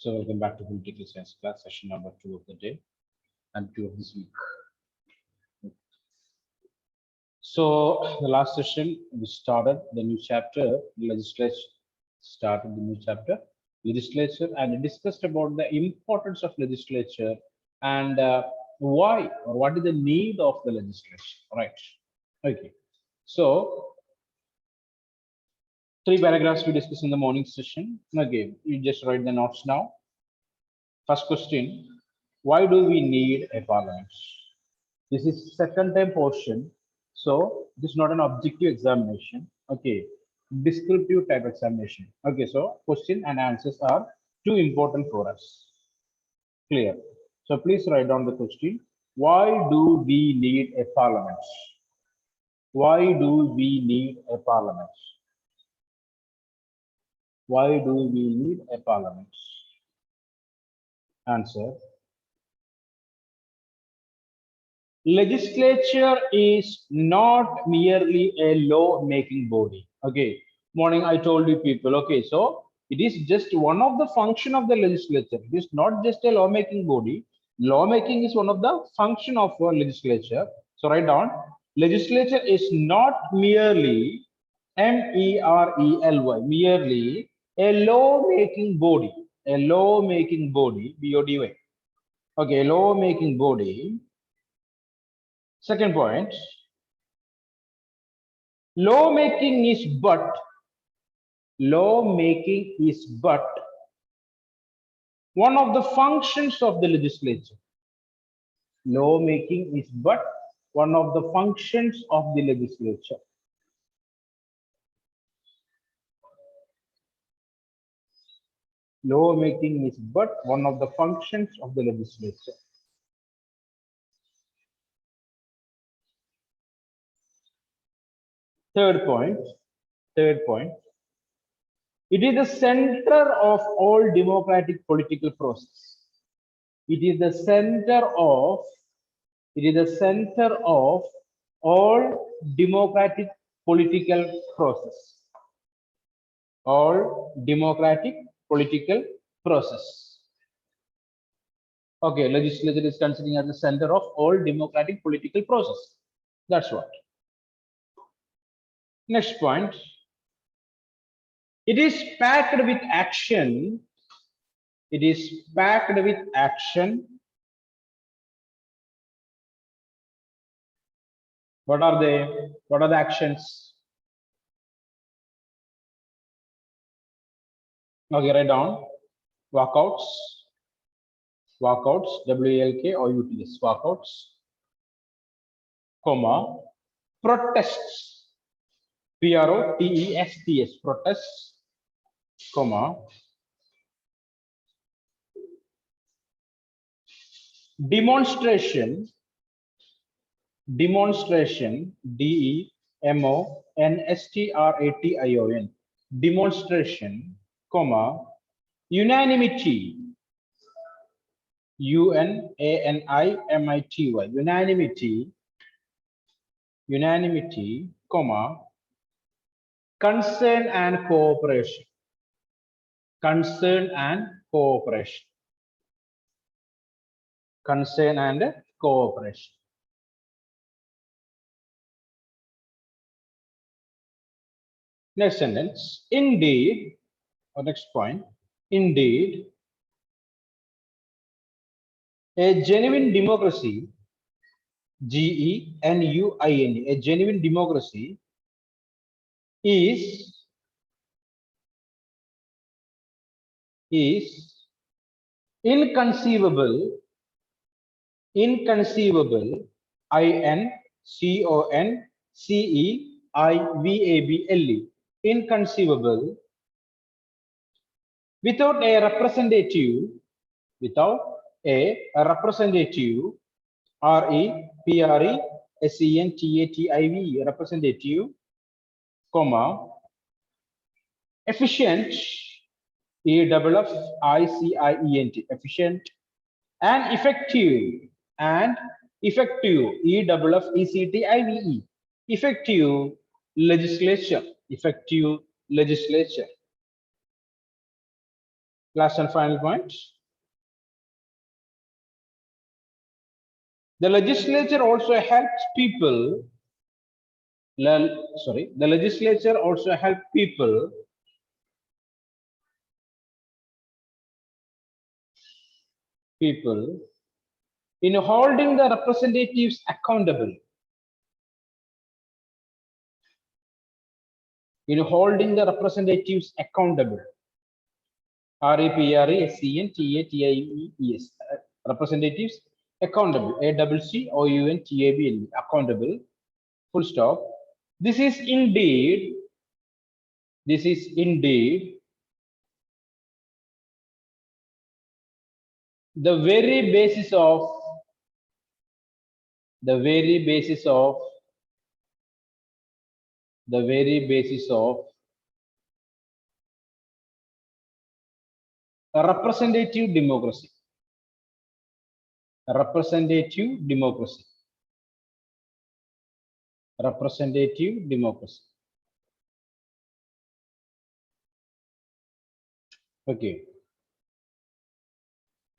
So welcome back to Political Science class, session number 2 of the day and 2 of this week. So the last session we started the new chapter, legislature, started the new chapter, legislature, and we discussed about the importance of legislature and why or what is the need of the legislature, right? Okay. So three paragraphs we discussed in the morning session. Okay, you just write the notes now. First question, why do we need a parliament? This is second time portion, so this is not an objective examination. Okay, descriptive type examination. Okay, so question and answers are too important for us. Clear. So please write down the question. Why do we need a parliament? Why do we need a parliament? Why do we need a parliament? Answer. Legislature is not merely a law making body. Okay, morning I told you people. Okay, so it is just one of the function of the legislature. It is not just a law making body. Law making is one of the function of a legislature. So write down, legislature is not merely MERELY, merely a law making body. A law making body, BODY. Okay, law making body. Second point, lawmaking is but one of the functions of the legislature. Lawmaking is but one of the functions of the legislature. Lawmaking is but one of the functions of the legislature. Third point, it is the center of all democratic political process. It is the center of all democratic political process. All democratic political process. Okay, legislature is considering as the center of all democratic political process. That's what. Next point. It is packed with action. It is packed with action. What are they? What are the actions? Okay, write down. Walkouts, WALKOUTS, walkouts, comma, protests, PROTESTS, protests, comma, demonstration, DEMONSTRATION, demonstration, comma, unanimity, UNANIMITY, unanimity, comma, concern and cooperation, concern and cooperation, concern and cooperation. Next sentence, indeed, or next point, indeed, a genuine democracy, GENUINE, a genuine democracy is inconceivable, INCONCEIVABLE, inconceivable, without a representative, REPRESENTATIVE, representative, comma, efficient, EFFICIENT, efficient, and effective, EFFECTIVE, effective legislature, effective legislature. Last and final point. The legislature also helps people. The legislature also helps people in holding the representatives accountable. In holding the representatives accountable. REPRESCNTATIES. Representatives accountable. ACCOUNTABLE. Accountable. Full stop. This is indeed the very basis of representative democracy. Representative democracy. Representative democracy. Okay.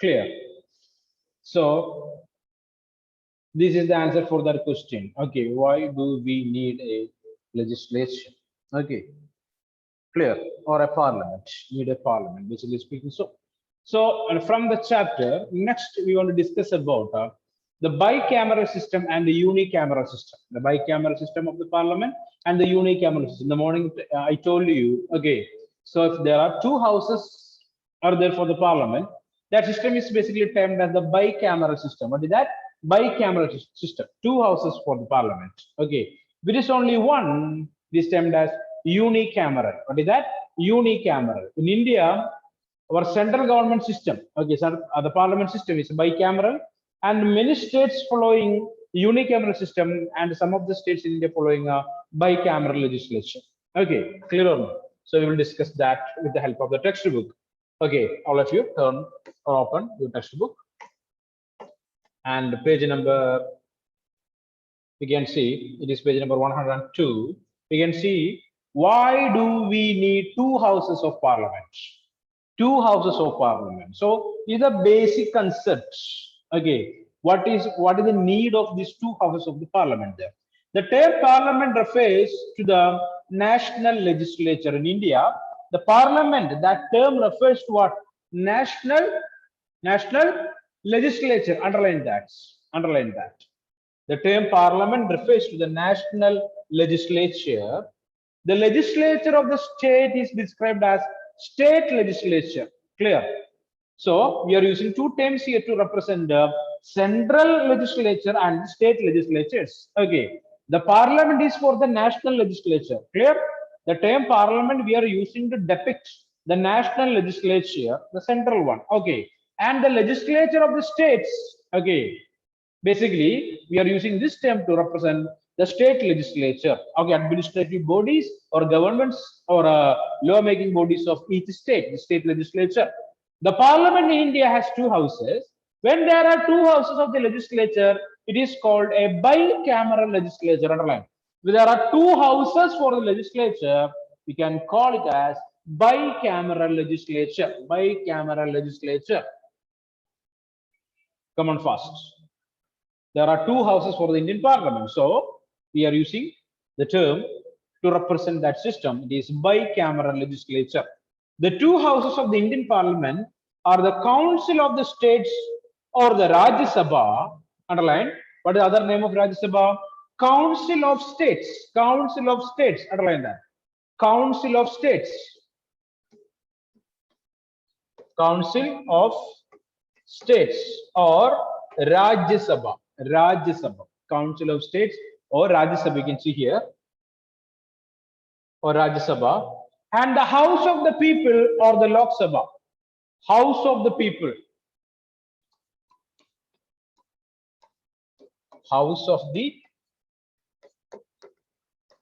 Clear. So this is the answer for that question. Okay, why do we need a legislation? Okay, clear. Or a parliament. Need a parliament, basically speaking. So and from the chapter, next we want to discuss about the bicameral system and the unicameral system. The bicameral system of the parliament and the unicameral system. In the morning, I told you. Okay, so if there are two houses are there for the parliament, that system is basically termed as the bicameral system. What is that? Bicameral system. Two houses for the parliament. Okay, there is only one. This termed as unicameral. What is that? Unicameral. In India, our central government system, okay, so the parliament system is bicameral, and many states following unicameral system, and some of the states in India following a bicameral legislation. Okay, clear or not? So we will discuss that with the help of the textbook. Okay, all of you turn or open your textbook, and page number, we can see it is page number 102. We can see, why do we need two houses of parliament? Two houses of parliament. So is a basic concept. Okay, what is the need of these two houses of the parliament there? The term parliament refers to the national legislature in India. The parliament, that term refers to what? National legislature. Underline that. Underline that. The term parliament refers to the national legislature. The legislature of the state is described as state legislature. Clear? So we are using two terms here to represent the central legislature and state legislatures. Okay, the parliament is for the national legislature. Clear? The term parliament we are using to depict the national legislature, the central one. Okay, and the legislature of the states. Okay, basically we are using this term to represent the state legislature. Okay, administrative bodies or governments or law-making bodies of each state, the state legislature. The parliament in India has two houses. When there are two houses of the legislature, it is called a bicameral legislature. Underline. When there are two houses for the legislature, we can call it as bicameral legislature. Bicameral legislature. Come on fast. There are two houses for the Indian parliament. So we are using the term to represent that system. It is bicameral legislature. The two houses of the Indian parliament are the Council of the States or the Rajya Sabha. Underline. What is the other name of Rajya Sabha? Council of States. Council of States. Underline that. Council of States. Council of States or Rajya Sabha. Rajya Sabha. Council of States or Rajya Sabha, you can see here, or Rajya Sabha, and the House of the People or the Lok Sabha. House of the People. House of the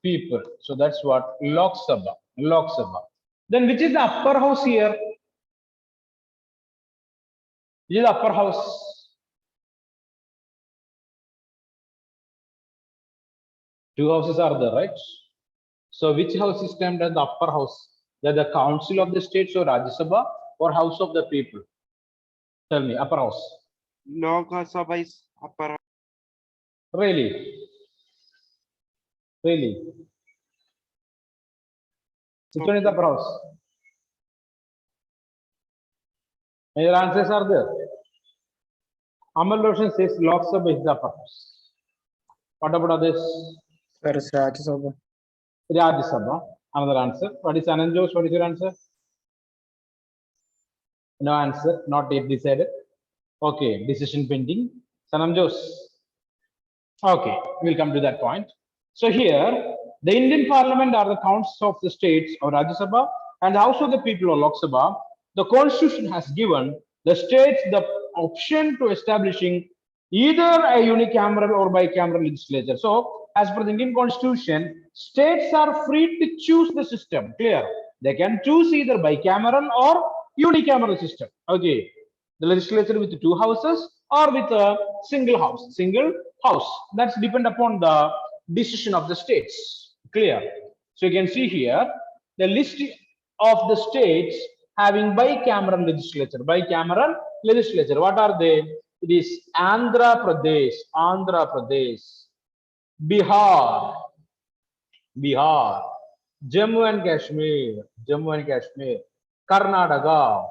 People. So that's what Lok Sabha. Lok Sabha. Then which is the upper house here? Which is the upper house? Two houses are there, right? So which house is termed as the upper house? That the Council of the States or Rajya Sabha, or House of the People? Tell me, upper house. Lok Sabha is upper. Really? Really? Which one is the upper house? Any answers are there? Amal Roshan says Lok Sabha is the upper house. What about others? Sir, it's Rajya Sabha. Rajya Sabha. Another answer. What is Anand Jose? What is your answer? No answer. Not yet decided. Okay. Decision pending. Sanam Jose. Okay. We'll come to that point. So here, the Indian Parliament are the councils of the states or Rajya Sabha and the House of the People or Lok Sabha. The Constitution has given the states the option to establishing either a unicameral or bicameral legislature. So, as per the Indian Constitution, states are free to choose the system. Clear? They can choose either bicameral or unicameral system. Okay. The legislature with two houses or with a single house. Single house. That's depend upon the decision of the states. Clear? So you can see here the list of the states having bicameral legislature. Bicameral legislature. What are they? It is Andhra Pradesh, Andhra Pradesh, Bihar, Bihar, Jammu and Kashmir, Jammu and Kashmir, Karnataka,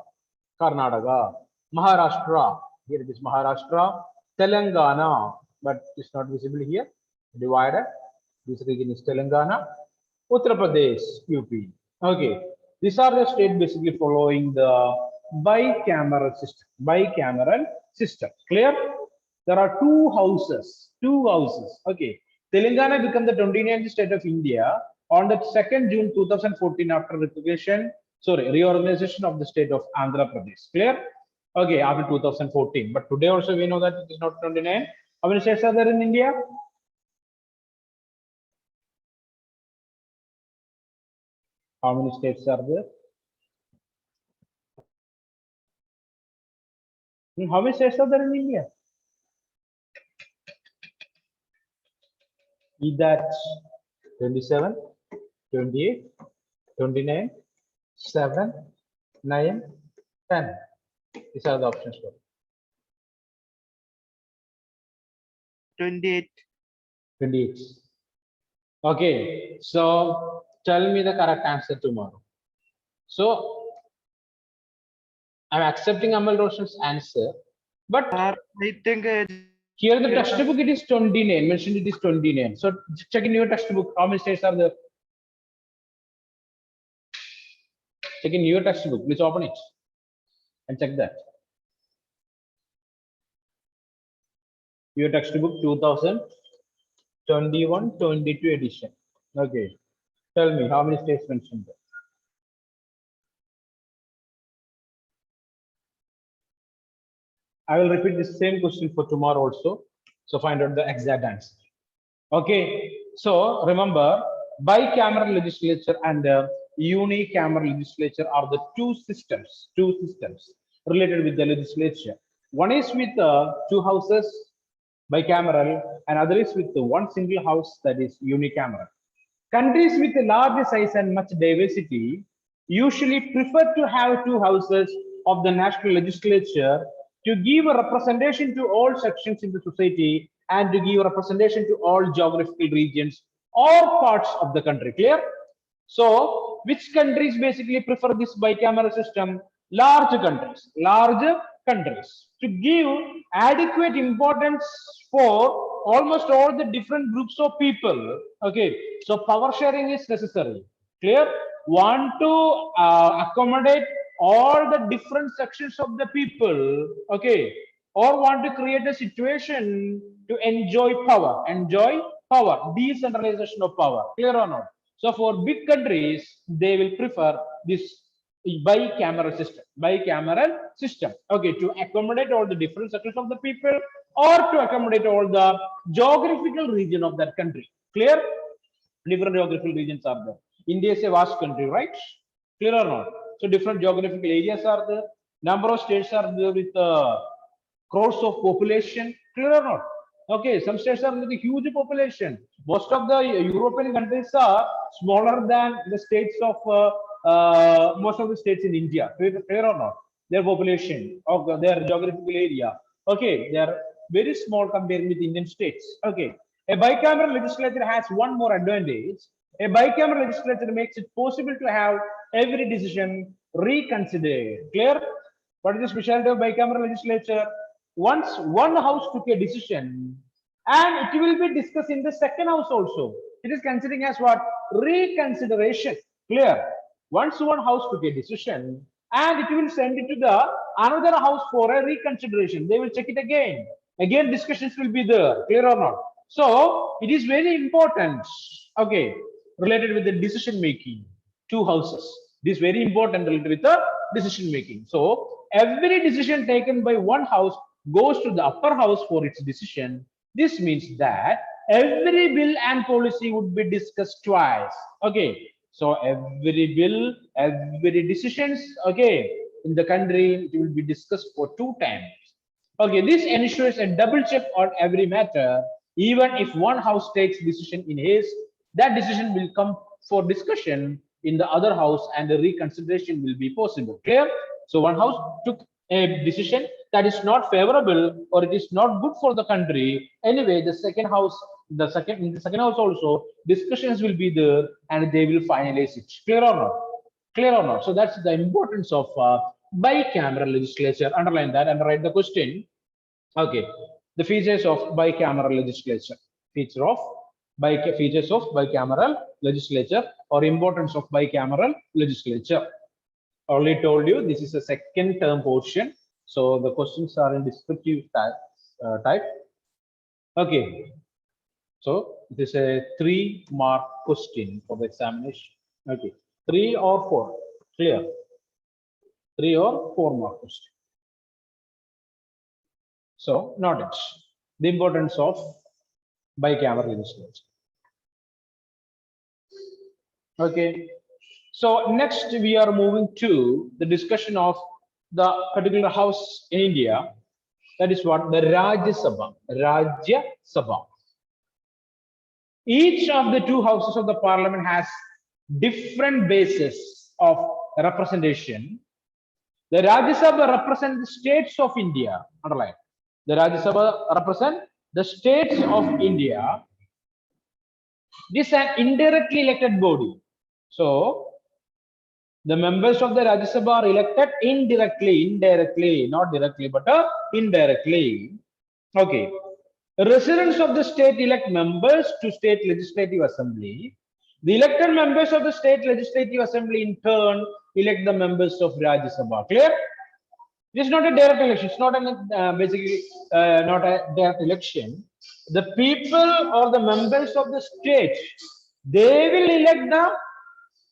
Karnataka, Maharashtra. Here it is Maharashtra, Telangana, but it's not visible here. Divided. This region is Telangana, Uttar Pradesh, UP. Okay, these are the states basically following the bicameral system. Bicameral system. Clear? There are two houses. Two houses. Okay. Telangana became the 29th state of India on the 2nd June 2014 after reorganization of the state of Andhra Pradesh. Clear? Okay, after 2014. But today also we know that it is not 29. How many states are there in India? How many states are there? How many states are there in India? Is that 27, 28, 29, 7, 9, 10? These are the options for 28. 28. Okay, so tell me the correct answer tomorrow. So I'm accepting Amal Roshan's answer, but Sir, I think here the textbook it is 29. Mentioned it is 29. So check in your textbook. How many states are there? Check in your textbook. Please open it and check that. Your textbook 2021-22 edition. Okay. Tell me how many states mentioned there? I will repeat the same question for tomorrow also. So find out the exact answer. Okay. So remember, bicameral legislature and unicameral legislature are the two systems related with the legislature. One is with two houses, bicameral, and other is with one single house, that is unicameral. Countries with a large size and much diversity usually prefer to have two houses of the national legislature to give a representation to all sections in the society and to give representation to all geographical regions or parts of the country. Clear? So, which countries basically prefer this bicameral system? Large countries to give adequate importance for almost all the different groups of people. Okay, so power sharing is necessary. Clear? Want to accommodate all the different sections of the people. Okay, or want to create a situation to enjoy power, decentralization of power. Clear or not? So for big countries, they will prefer this bicameral system. Okay, to accommodate all the different sections of the people or to accommodate all the geographical region of that country. Clear? Different geographical regions are there. India is a vast country, right? Clear or not? So different geographical areas are there. Number of states are there with crores of population. Clear or not? Okay, some states are with a huge population. Most of the European countries are smaller than the states of most of the states in India. Clear or not? Their population of their geographical area. Okay, they are very small compared with Indian states. Okay, a bicameral legislature has one more advantage. A bicameral legislature makes it possible to have every decision reconsidered. Clear? What is the specialty of bicameral legislature? Once one house took a decision, and it will be discussed in the second house also. It is considering as what? Reconsideration. Clear? Once one house took a decision, and it will send it to the another house for a reconsideration. They will check it again. Again, discussions will be there. Clear or not? So it is very important. Okay, related with the decision making. Two houses. This is very important related with the decision making. So every decision taken by one house goes to the upper house for its decision. This means that every bill and policy would be discussed twice. Okay, so every bill, every decisions, okay, in the country, it will be discussed for 2 times. Okay, this ensures a double check on every matter. Even if one house takes decision in his, that decision will come for discussion in the other house and the reconsideration will be possible. Clear? So one house took a decision that is not favorable or it is not good for the country. Anyway, the second house, in the second house also, discussions will be there and they will finalize it. Clear or not? Clear or not? So that's the importance of bicameral legislature. Underline that and write the question. Okay, the features of bicameral legislature. Features of bicameral legislature or importance of bicameral legislature. Already told you this is a second term portion. So the questions are in descriptive type. Okay. So this is a 3-mark question for the examination. Okay. 3 or 4. Clear? 3 or 4-mark question. So note it. The importance of bicameral legislature. Okay. So next we are moving to the discussion of the particular house in India. That is what? The Rajya Sabha. Rajya Sabha. Each of the 2 houses of the parliament has different bases of representation. The Rajya Sabha represents the states of India. Underline. The Rajya Sabha represents the states of India. This is an indirectly elected body. So the members of the Rajya Sabha are elected indirectly, not directly, but indirectly. Okay. Residents of the state elect members to state legislative assembly. The elected members of the state legislative assembly in turn elect the members of Rajya Sabha. Clear? This is not a direct election. It's not basically not a direct election. The people or the members of the state, they will elect the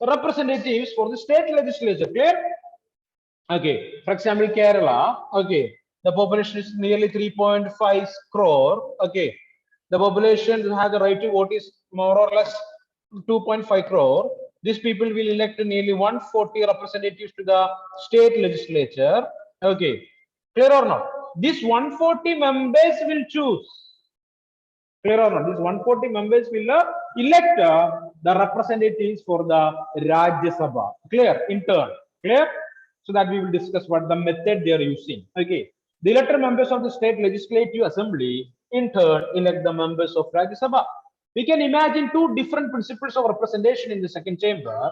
representatives for the state legislature. Clear? Okay. For example, Kerala. Okay. The population is nearly 3.5 crore. Okay. The population who has the right to vote is more or less 2.5 crore. These people will elect nearly 140 representatives to the state legislature. Okay. Clear or not? These 140 members will choose. Clear or not? These 140 members will elect the representatives for the Rajya Sabha. Clear? In turn. Clear? So that we will discuss what the method they are using. Okay. The elected members of the state legislative assembly in turn elect the members of Rajya Sabha. We can imagine 2 different principles of representation in the second chamber.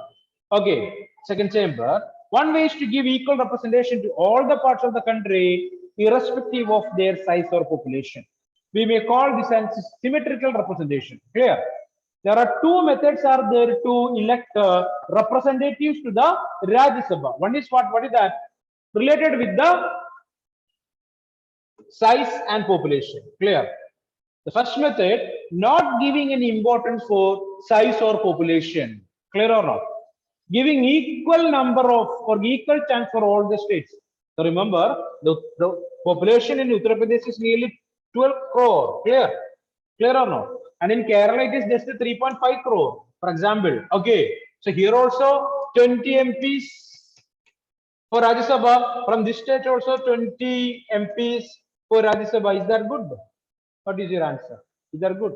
Okay. Second chamber. One way is to give equal representation to all the parts of the country, irrespective of their size or population. We may call this as symmetrical representation. Clear? There are 2 methods are there to elect representatives to the Rajya Sabha. One is what? What is that? Related with the size and population. Clear? The first method, not giving any importance for size or population. Clear or not? Giving equal number of or equal chance for all the states. So remember, the population in Uttar Pradesh is nearly 12 crore. Clear? Clear or not? And in Kerala, it is just 3.5 crore, for example. Okay. So here also 20 MPs for Rajya Sabha. From this state also 20 MPs for Rajya Sabha. Is that good? What is your answer? Is that good?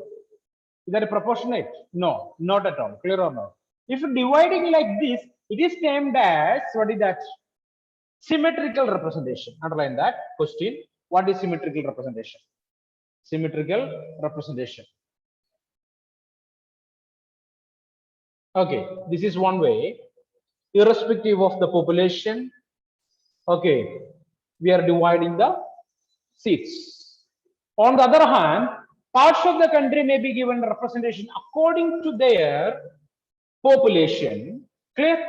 Is that proportionate? No, not at all. Clear or not? If dividing like this, it is named as, what is that? Symmetrical representation. Underline that question. What is symmetrical representation? Symmetrical representation. Okay, this is one way. Irrespective of the population, okay, we are dividing the seats. On the other hand, parts of the country may be given representation according to their population. Clear?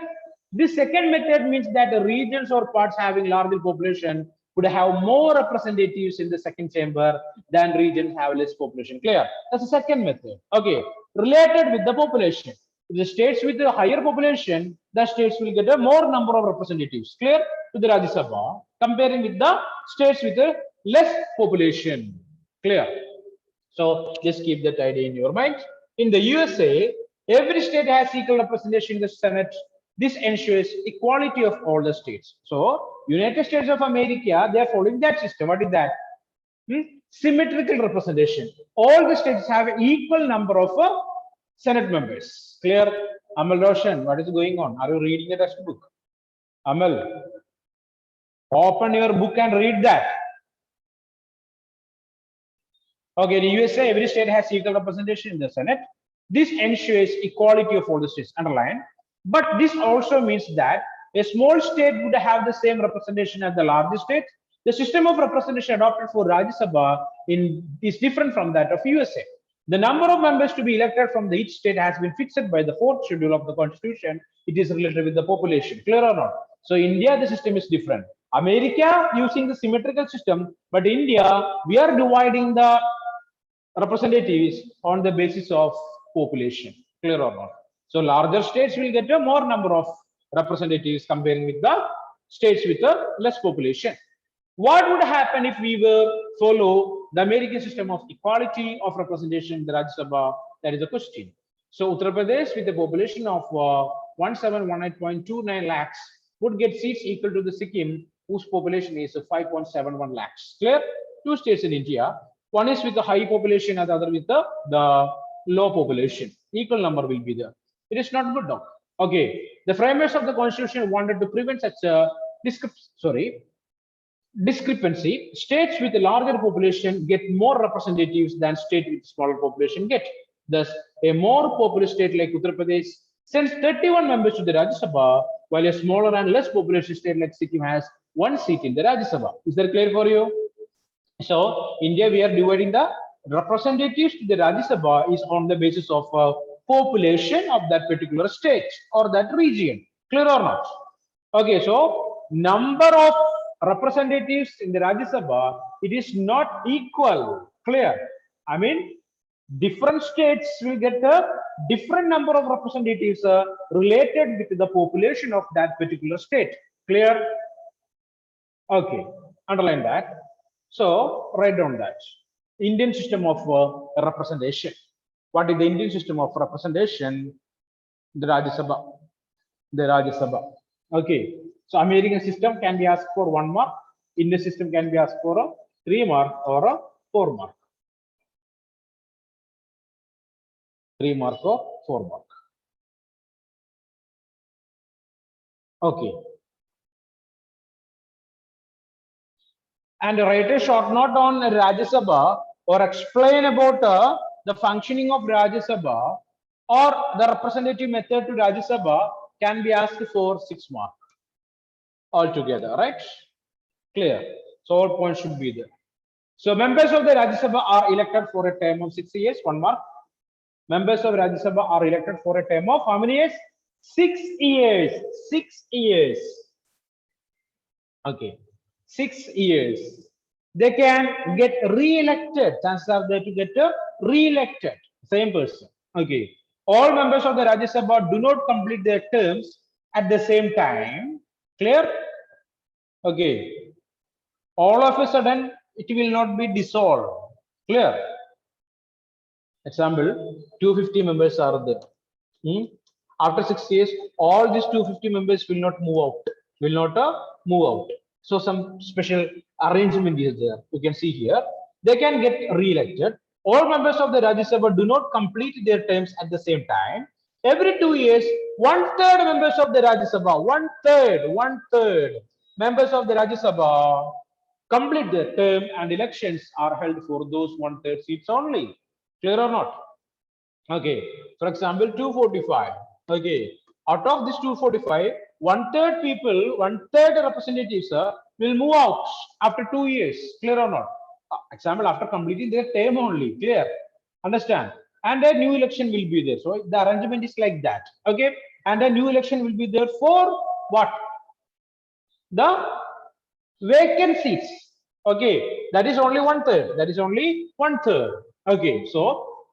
This second method means that the regions or parts having larger population would have more representatives in the second chamber than regions have less population. Clear? That's the second method. Okay, related with the population. The states with a higher population, the states will get a more number of representatives. Clear? To the Rajya Sabha, comparing with the states with a less population. Clear? So just keep that idea in your mind. In the USA, every state has equal representation in the Senate. This ensures equality of all the states. So United States of America, they are following that system. What is that? Symmetrical representation. All the states have an equal number of Senate members. Clear? Amal Roshan, what is going on? Are you reading the textbook? Amal, open your book and read that. Okay, in the USA, every state has equal representation in the Senate. This ensures equality of all the states. Underline. But this also means that a small state would have the same representation as the largest state. The system of representation adopted for Rajya Sabha is different from that of USA. The number of members to be elected from each state has been fixed by the fourth schedule of the Constitution. It is related with the population. Clear or not? So India, the system is different. America using the symmetrical system, but India, we are dividing the representatives on the basis of population. Clear or not? So larger states will get a more number of representatives comparing with the states with a less population. What would happen if we were follow the American system of equality of representation in the Rajya Sabha? That is the question. So Uttar Pradesh with a population of 1718.29 lakhs would get seats equal to the Sikkim, whose population is 5.71 lakhs. Clear? Two states in India. One is with a high population and the other with the low population. Equal number will be there. It is not good now. Okay. The framers of the Constitution wanted to prevent such a discrepancy. States with a larger population get more representatives than states with smaller population get. Thus, a more populous state like Uttar Pradesh sends 31 members to the Rajya Sabha, while a smaller and less populous state like Sikkim has 1 seat in the Rajya Sabha. Is that clear for you? So, India, we are dividing the representatives to the Rajya Sabha is on the basis of population of that particular state or that region. Clear or not? Okay, so number of representatives in the Rajya Sabha, it is not equal. Clear? I mean, different states will get a different number of representatives related with the population of that particular state. Clear? Okay, underline that. So write down that Indian system of representation. What is the Indian system of representation? The Rajya Sabha. The Rajya Sabha. Okay. So American system can be asked for 1 mark. Indian system can be asked for a 3 mark or a 4 mark. 3 mark or 4 mark. Okay. And write a short note on Rajya Sabha or explain about the functioning of Rajya Sabha or the representative method to Rajya Sabha can be asked for 6 marks altogether, right? Clear. So all points should be there. So members of the Rajya Sabha are elected for a term of 6 years, 1 mark. Members of Rajya Sabha are elected for a term of how many years? 6 years. 6 years. Okay. 6 years. They can get re-elected. Chances are there to get re-elected. Same person. Okay. All members of the Rajya Sabha do not complete their terms at the same time. Clear? Okay. All of a sudden, it will not be dissolved. Clear? Example, 250 members are there. After 6 years, all these 250 members will not move out. Will not move out. So some special arrangement is there. You can see here. They can get re-elected. All members of the Rajya Sabha do not complete their terms at the same time. Every 2 years, 1/3 members of the Rajya Sabha, one third members of the Rajya Sabha complete their term and elections are held for those one-third seats only. Clear or not? Okay. For example, 245. Okay. Out of this 245, one-third people, one-third representatives will move out after 2 years. Clear or not? Example, after completing their term only. Clear? Understand? And a new election will be there. So the arrangement is like that. Okay. And a new election will be there for what? The vacant seats. Okay, that is only one-third. That is only one-third. Okay, so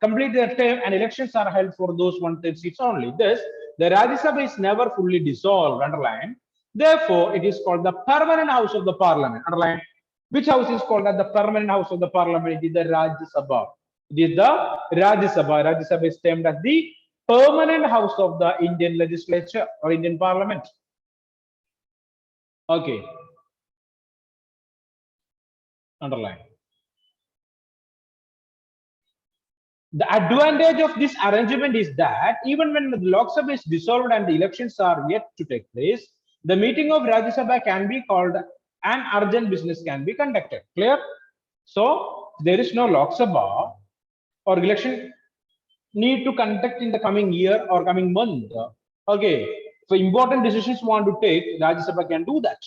complete their term and elections are held for those one-third seats only. Thus, the Rajya Sabha is never fully dissolved. Underline. Therefore, it is called the permanent house of the parliament. Underline. Which house is called as the permanent house of the parliament? It is the Rajya Sabha. It is the Rajya Sabha. Rajya Sabha is termed as the permanent house of the Indian legislature or Indian parliament. Okay. Underline. The advantage of this arrangement is that even when the Lok Sabha is dissolved and the elections are yet to take place, the meeting of Rajya Sabha can be called and urgent business can be conducted. Clear? So there is no Lok Sabha or election need to conduct in the coming year or coming month. Okay, so important decisions want to take, Rajya Sabha can do that.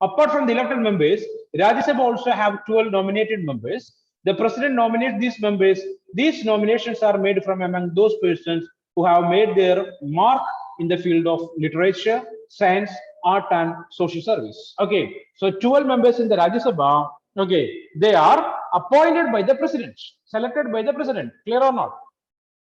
Apart from the elected members, Rajya Sabha also have 12 nominated members. The president nominates these members. These nominations are made from among those persons who have made their mark in the field of literature, science, art, and social service. Okay, so 12 members in the Rajya Sabha, okay, they are appointed by the president, selected by the president. Clear or not?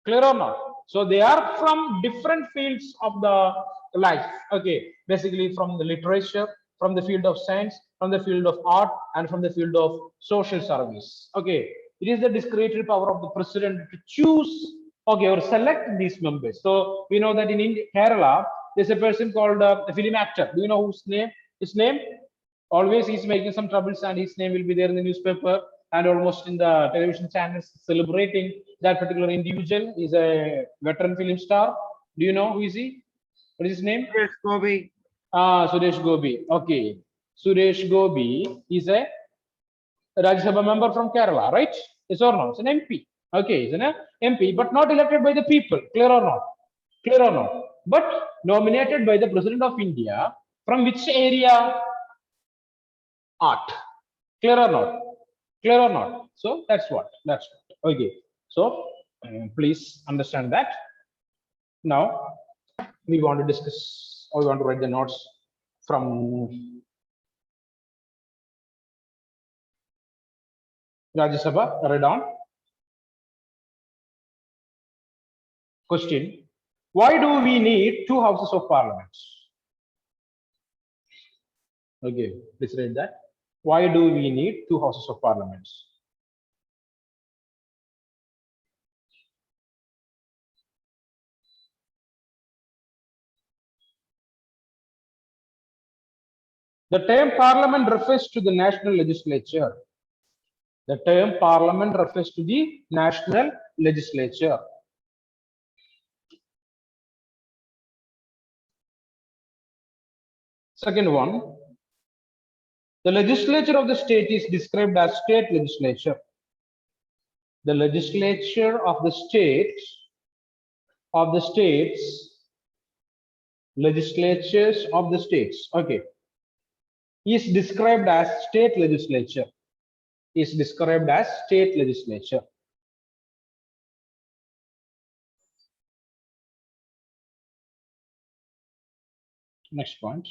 Clear or not? So they are from different fields of the life. Okay, basically from the literature, from the field of science, from the field of art, and from the field of social service. Okay, it is the discretionary power of the president to choose, okay, or select these members. So we know that in India, Kerala, there's a person called a film actor. Do you know whose name? His name? Always he's making some troubles, and his name will be there in the newspaper and almost in the television channels celebrating that particular individual. Is a veteran film star. Do you know who is he? What is his name? Suresh Gopi. Suresh Gopi. Okay. Suresh Gopi is a Rajya Sabha member from Kerala, right? Yes or no? It's an MP. Okay, it's an MP, but not elected by the people. Clear or not? Clear or not? But nominated by the President of India from which area? Art. Clear or not? Clear or not? So that's what. That's what. Okay. So please understand that. Now we want to discuss, or we want to write the notes from Rajya Sabha. Read on. Question: why do we need two houses of parliament? Okay, please read that. Why do we need two houses of parliament? The term parliament refers to the national legislature. The term parliament refers to the national legislature. Second one, the legislature of the state is described as state legislature. The legislature of the state, legislatures of the states, okay, is described as state legislature. Is described as state legislature. Next point.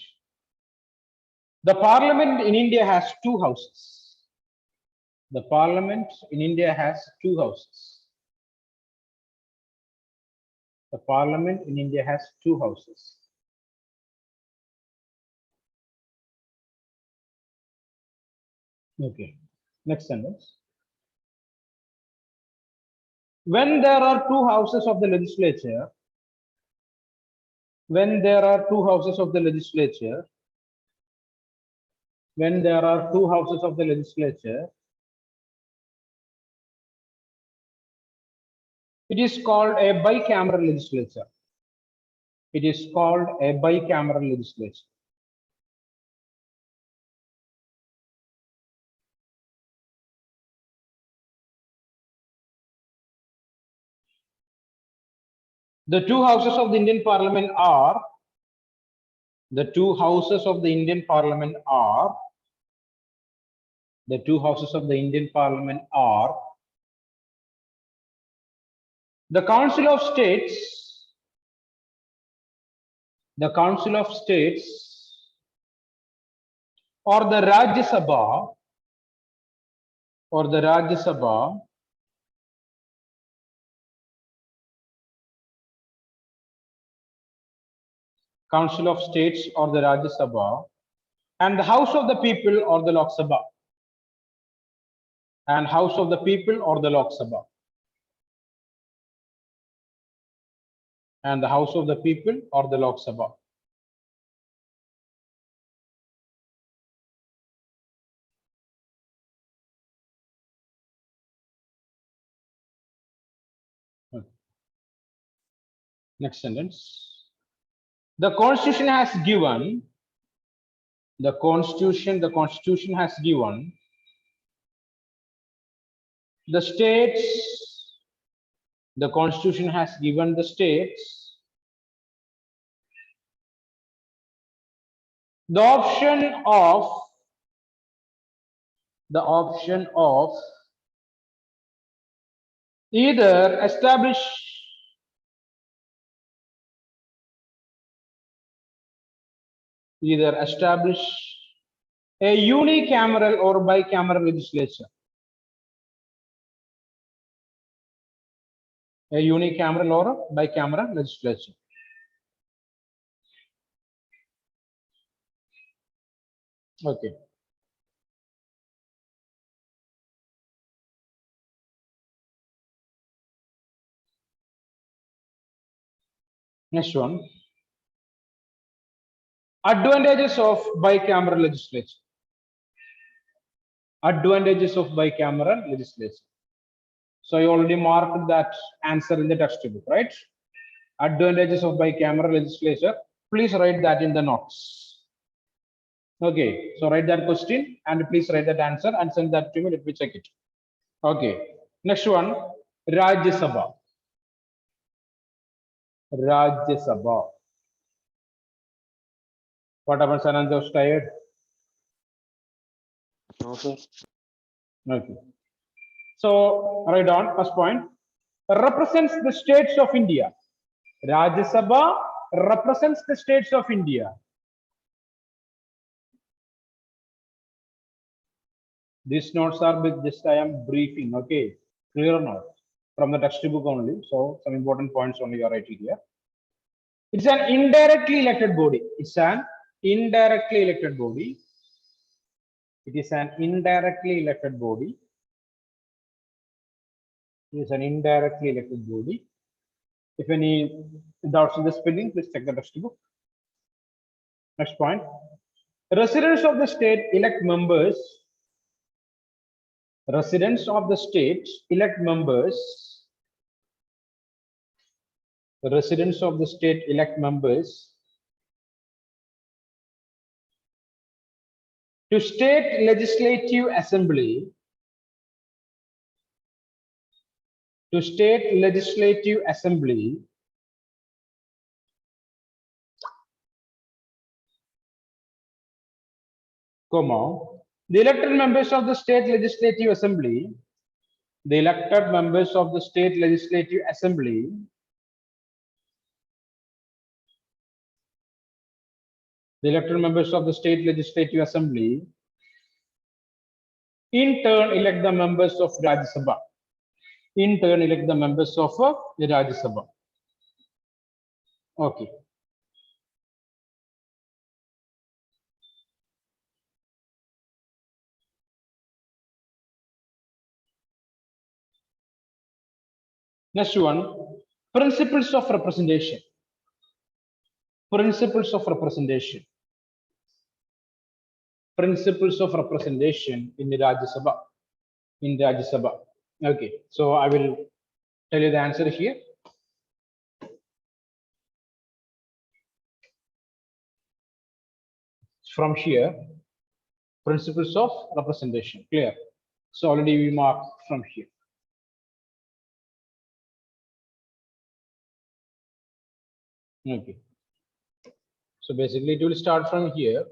The parliament in India has two houses. The parliament in India has two houses. The parliament in India has two houses. Okay. Next sentence. When there are two houses of the legislature, when there are two houses of the legislature, when there are two houses of the legislature, it is called a bicameral legislature. It is called a bicameral legislature. The two houses of the Indian Parliament are the two houses of the Indian Parliament are the Council of States, or the Rajya Sabha, Council of States or the Rajya Sabha, and the House of the People or the Lok Sabha. And House of the People or the Lok Sabha. And the House of the People or the Lok Sabha. Next sentence. The Constitution has given. The Constitution has given the states. The Constitution has given the states the option of either establish a unicameral or bicameral legislature. A unicameral or bicameral legislature. Okay. Next one. Advantages of bicameral legislature. Advantages of bicameral legislature. So you already marked that answer in the textbook, right? Advantages of bicameral legislature. Please write that in the notes. Okay, so write that question and please write that answer and send that to me. Let me check it. Okay, next one, Rajya Sabha. Rajya Sabha. What happens, Anand? Was tired? No, sir. Okay. So write down first point. Represents the states of India. Rajya Sabha represents the states of India. These notes are just I am briefing. Okay, clear notes from the textbook only. So some important points only are writing here. It's an indirectly elected body. It's an indirectly elected body. It is an indirectly elected body. It is an indirectly elected body. If any doubts in the spelling, please check the textbook. Next point. Residents of the state elect members. Residents of the state elect members. The residents of the state elect members to state legislative assembly. To state legislative assembly. Comma. The elected members of the state legislative assembly. The elected members of the state legislative assembly. The elected members of the state legislative assembly in turn elect the members of Rajya Sabha. In turn elect the members of the Rajya Sabha. Okay. Next one, principles of representation. Principles of representation. Principles of representation in the Rajya Sabha. In Rajya Sabha. Okay, so I will tell you the answer here. from here. Principles of representation, clear. So already we mark from here. Okay. So basically it will start from here.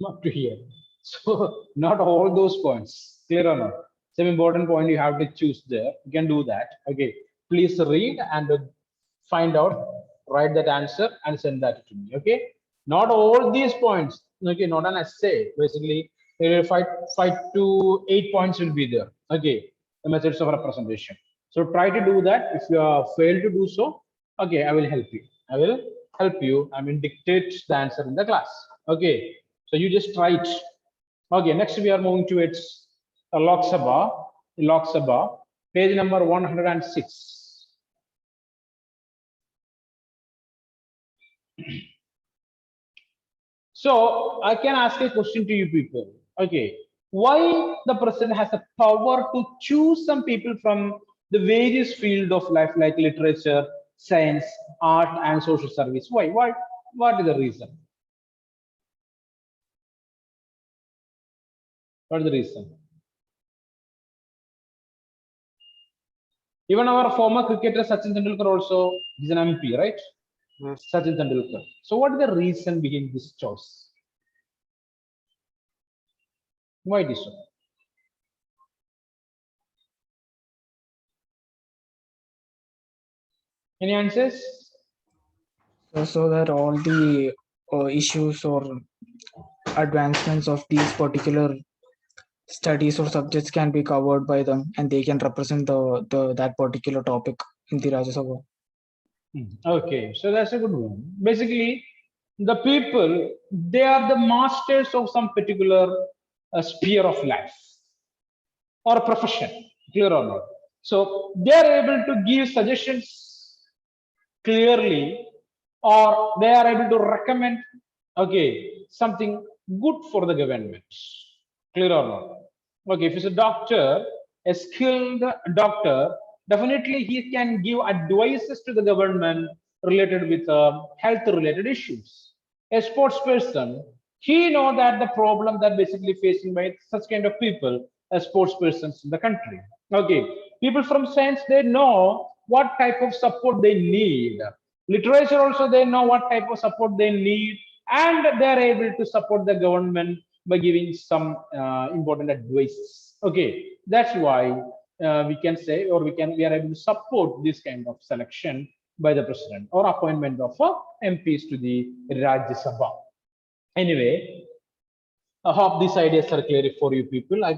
Up to here. So not all those points, clear or not? Some important point you have to choose there. You can do that. Okay. Please read and find out, write that answer and send that to me. Okay. Not all these points. Okay. Not an essay. Basically, 5 to 8 points will be there. Okay. The methods of representation. So try to do that. If you are failed to do so, okay, I will help you. I will help you. I mean, dictate the answer in the class. Okay. So you just try it. Okay, next we are moving towards Lok Sabha, page number 106. So I can ask a question to you people. Okay, why the president has the power to choose some people from the various field of life like literature, science, art, and social service? Why? What is the reason? What is the reason? Even our former cricketer Sachin Tendulkar also is an MP, right? Yes. Sachin Tendulkar. So what is the reason behind this choice? Why it is so? Any answers? So that all the issues or advancements of these particular studies or subjects can be covered by them, and they can represent the that particular topic in the Rajya Sabha. Okay, so that's a good one. Basically, the people, they are the masters of some particular sphere of life or profession, clear or not. So they are able to give suggestions clearly, or they are able to recommend, okay, something good for the government, clear or not. Okay, if it's a doctor, a skilled doctor, definitely he can give advices to the government related with health related issues. A sports person, he know that the problem that basically facing by such kind of people as sports persons in the country. Okay, people from science, they know what type of support they need. Literature also, they know what type of support they need, and they are able to support the government by giving some important advice. Okay, that's why we can say, or we are able to support this kind of selection by the president or appointment of MPs to the Rajya Sabha. Anyway, I hope these ideas are clear for you people. I